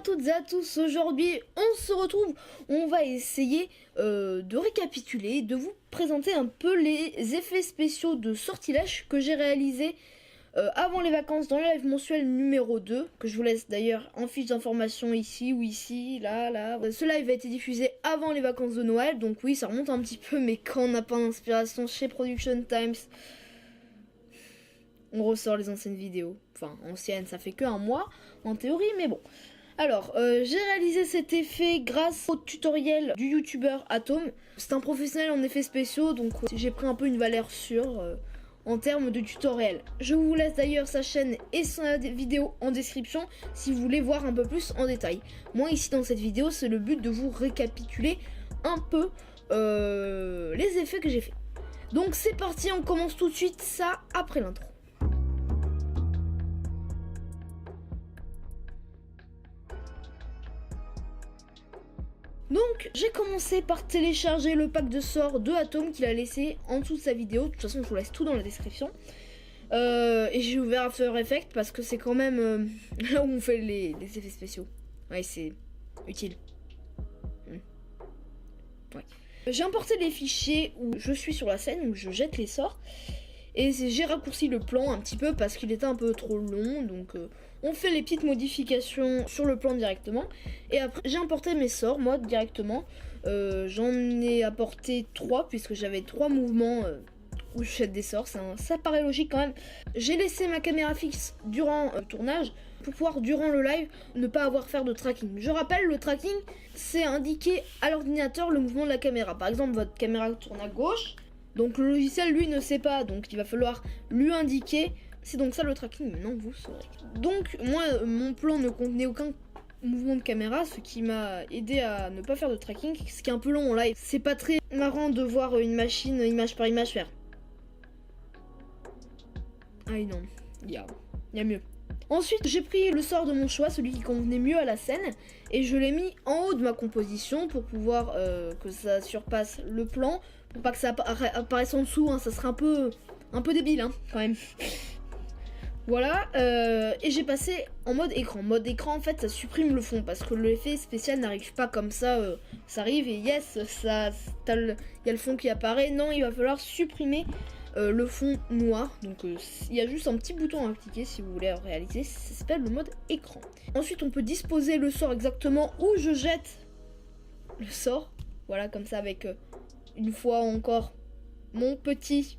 toutes et à tous, aujourd'hui on se retrouve, on va essayer de récapituler, de vous présenter un peu les effets spéciaux de sortilège que j'ai réalisés avant les vacances dans le live mensuel numéro 2, que je vous laisse d'ailleurs en fiche d'information ici ou ici, là. Ce live a été diffusé avant les vacances de Noël, donc oui ça remonte un petit peu, mais quand on n'a pas d'inspiration chez Production Times, on ressort les anciennes vidéos. Enfin, anciennes, ça fait que un mois en théorie, mais bon. Alors, j'ai réalisé cet effet grâce au tutoriel du youtubeur Atom. C'est un professionnel en effets spéciaux, donc j'ai pris un peu une valeur sûre en termes de tutoriel. Je vous laisse d'ailleurs sa chaîne et sa vidéo en description si vous voulez voir un peu plus en détail. Moi ici dans cette vidéo, c'est le but de vous récapituler un peu les effets que j'ai fait. Donc c'est parti, on commence tout de suite ça après l'intro. Donc j'ai commencé par télécharger le pack de sorts de Atom qu'il a laissé en dessous de sa vidéo. De toute façon je vous laisse tout dans la description. Et j'ai ouvert After Effects parce que c'est quand même là où on fait les effets spéciaux. Ouais, c'est utile. Ouais. J'ai importé les fichiers où je suis sur la scène, où je jette les sorts. Et j'ai raccourci le plan un petit peu parce qu'il était un peu trop long, donc on fait les petites modifications sur le plan directement. Et après j'ai importé mes sorts moi directement. J'en ai apporté 3 puisque j'avais 3 mouvements où je jette des sorts, ça paraît logique quand même. J'ai laissé ma caméra fixe durant le tournage pour pouvoir durant le live ne pas avoir à faire de tracking. Je rappelle, le tracking c'est indiquer à l'ordinateur le mouvement de la caméra. Par exemple votre caméra tourne à gauche, donc le logiciel lui ne sait pas, donc il va falloir lui indiquer. C'est donc ça le tracking, maintenant vous saurez. Donc moi mon plan ne contenait aucun mouvement de caméra, ce qui m'a aidé à ne pas faire de tracking, ce qui est un peu long en live. C'est pas très marrant de voir une machine image par image faire. Ah oui non, il y a mieux. Ensuite j'ai pris le sort de mon choix, celui qui convenait mieux à la scène, et je l'ai mis en haut de ma composition pour pouvoir que ça surpasse le plan, pour pas que ça apparaisse en dessous, hein, ça serait un peu débile hein, quand même. Voilà, et j'ai passé en mode écran. Mode écran en fait ça supprime le fond parce que l'effet spécial n'arrive pas comme ça, ça arrive et yes, il y a le fond qui apparaît. Non, il va falloir supprimer le fond noir, donc il y a juste un petit bouton à cliquer si vous voulez réaliser, ça s'appelle le mode écran. Ensuite on peut disposer le sort exactement où je jette le sort, voilà comme ça avec une fois encore mon petit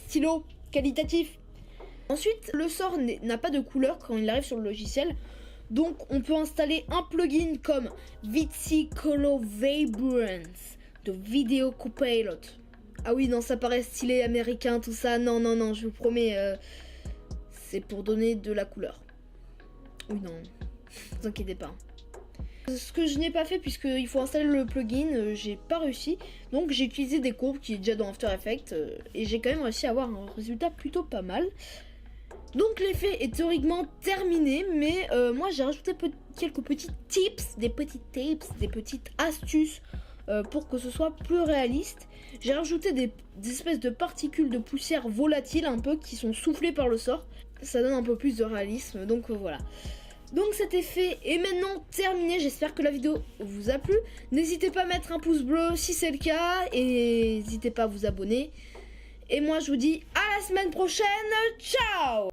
stylo qualitatif. Ensuite le sort n'a pas de couleur quand il arrive sur le logiciel, donc on peut installer un plugin comme Vici Color Vibrance de Video Copilot. Ah oui, non, ça paraît stylé américain, tout ça. Non, je vous promets, c'est pour donner de la couleur. Oui, non, ne vous inquiétez pas. Ce que je n'ai pas fait, puisqu'il faut installer le plugin, j'ai pas réussi. Donc j'ai utilisé des courbes qui est déjà dans After Effects, et j'ai quand même réussi à avoir un résultat plutôt pas mal. Donc l'effet est théoriquement terminé, mais moi j'ai rajouté quelques petits tips, des petites astuces pour que ce soit plus réaliste. J'ai rajouté des espèces de particules de poussière volatiles un peu qui sont soufflées par le sort. Ça donne un peu plus de réalisme, donc voilà. Donc cet effet est maintenant terminé, j'espère que la vidéo vous a plu. N'hésitez pas à mettre un pouce bleu si c'est le cas et n'hésitez pas à vous abonner. Et moi je vous dis à la semaine prochaine, ciao!